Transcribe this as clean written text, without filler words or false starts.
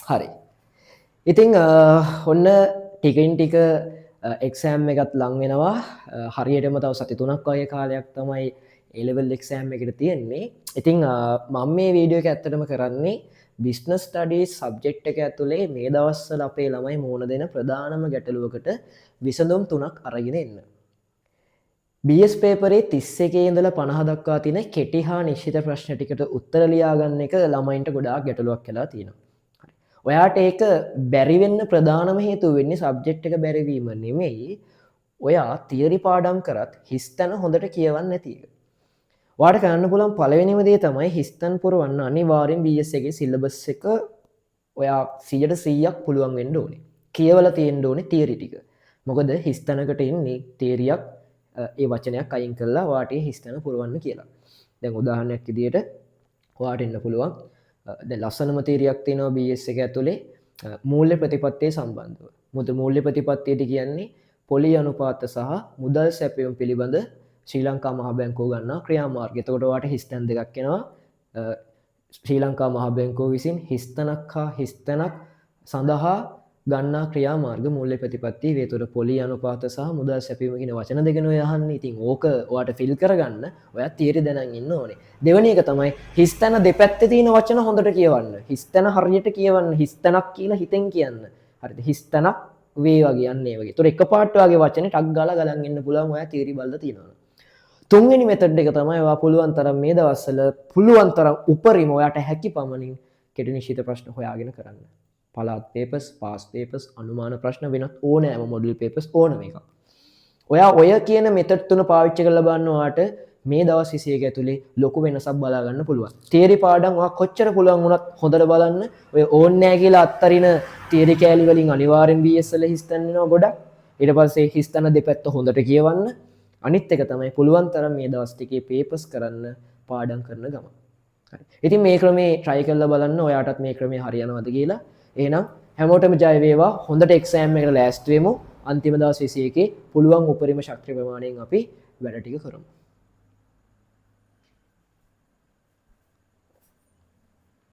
හරි. ඉතින් ඔන්න ටිකින් ටික එක්සෑම් එකත් ලං වෙනවා. හරියටම තව සති 3ක් වගේ කාලයක් තමයි A level එක්සෑම් එකට තියෙන්නේ. ඉතින් මම මේ වීඩියෝ එක ඇත්තටම කරන්නේ බිස්නස් ස්ටඩීස් සබ්ජෙක්ට් එක ඇතුලේ මේ දවස්වල අපේ ළමයි මුහුණ දෙන ප්‍රධානම ගැටලුවකට විසඳුම් 3ක් අරගෙන එන්න. BS පේපරේ 31 ඉඳලා 50 දක්වා තියෙන කෙටි හා නිශ්චිත ප්‍රශ්න ටිකට උත්තර ලියා ගන්න එක ළමයින්ට ගොඩාක් ගැටලුවක් වෙලා තියෙනවා. ඔයාට ඒක බැරි වෙන්න ප්‍රධානම හේතුව වෙන්නේ සබ්ජෙක්ට් එක බැරි වීම නෙමෙයි. ඔයා තියරි පාඩම් කරත් හිස්තැන හොඳට කියවන්නේ නැති එක. ඔයාට කරන්න පුළුවන් පළවෙනිම දේ තමයි හිස්තැන පුරවන්න අනිවාර්යෙන් BS එකේ සිලබස් එක ඔයා 100%ක් පුළුවන් වෙන්න ඕනේ. කියවලා තියෙන්න ඕනේ තියරි ටික. මොකද හිස්තැනකට ඉන්නේ තියරියක් ඒ වචනයක් අයින් කරලා ඔයාට හිස්තැන පුරවන්න කියලා. දැන් උදාහරණයක් විදියට ඔයාට එන්න පුළුවන් දැන් ලස්සනම තීරියක් තියෙනවා BS එක ඇතුලේ මූල්‍ය ප්‍රතිපත්තිය සම්බන්ධව. මූල්‍ය ප්‍රතිපත්තියට කියන්නේ පොලි අනුපාත සහ මුදල් සැපයුම් පිළිබඳ ශ්‍රී ලංකා මහ බැංකුව ගන්නා ක්‍රියාමාර්ගය. එතකොට ඔයාට හිස්තැන් දෙකක් එනවා. ශ්‍රී ලංකා මහ බැංකුව විසින් හිස්තැනක් හා හිස්තැනක් සඳහා ගන්නා ක්‍රියාමාර්ග මූල්‍ය ප්‍රතිපත්තිය. ඒතකොට පොලි අනුපාත සහ මුදල් සැපයුම කියන වචන දෙකන ඔය අහන්නේ. ඉතින් ඕක ඔයාට ෆිල් කරගන්න ඔයා තියරි දැනන් ඉන්න ඕනේ. දෙවෙනි එක තමයි හිස්තැන දෙපැත්තේ තියෙන වචන හොඳට කියවන්න. හිස්තැන හරියට කියවන්න. හිස්තැනක් කියලා හිතෙන් කියන්න. හරිද? හිස්තැනක් වේ වගේ යන්නේ වගේ. ඒතකොට එකපාරට වගේ වචනේ ටක් ගාලා ගලන් ඉන්න පුළුවන් ඔයා තියරි බලලා තියෙනවා. තුන්වෙනි මෙතඩ් එක තමයි ඔයා පුළුවන් තරම් මේ දවස්වල පුළුවන් තරම් උපරිම ඔයාට හැකි පමණින් කෙටි නිශ්චිත ප්‍රශ්න හොයාගෙන කරන්න. පළාත් පේපර්ස්, පාස් පේපර්ස්, අනුමාන ප්‍රශ්න වෙනත් ඕනෑම මොඩල් පේපර්ස් ඕනම එකක්. ඔයා ඔය කියන මෙතඩ් තුන පාවිච්චි කරලා බලන්න ඔයාට මේ දවස් 21 ඇතුලේ ලොකු වෙනසක් බලා ගන්න පුළුවන්. තියරි පාඩම් ඔයා කොච්චර පුළුවන් වුණත් හොඳට බලන්න. ඔය ඕන්නේ නැහැ කියලා අත්තරින තියරි කෑලි වලින් අනිවාර්යෙන් BS වල හිස්තැන් වෙනවා ගොඩක්. ඊට පස්සේ හිස්තැන දෙපැත්ත හොඳට කියවන්න. අනිත් එක තමයි පුළුවන් තරම් මේ දවස් ටිකේ පේපර්ස් කරන්න පාඩම් කරන ගමන්. හරි. ඉතින් මේ ක්‍රමේ try කරලා බලන්න ඔයාටත් මේ ක්‍රමේ හරියනවද කියලා. එහෙනම් හැමෝටම ජය වේවා. හොඳට එක්සෑම් එකට ලෑස්ති වෙමු. අන්තිම දවස් 21 පුළුවන් උපරිම ශක්තිය ප්‍රමාණයෙන් අපි වැඩ ටික කරමු.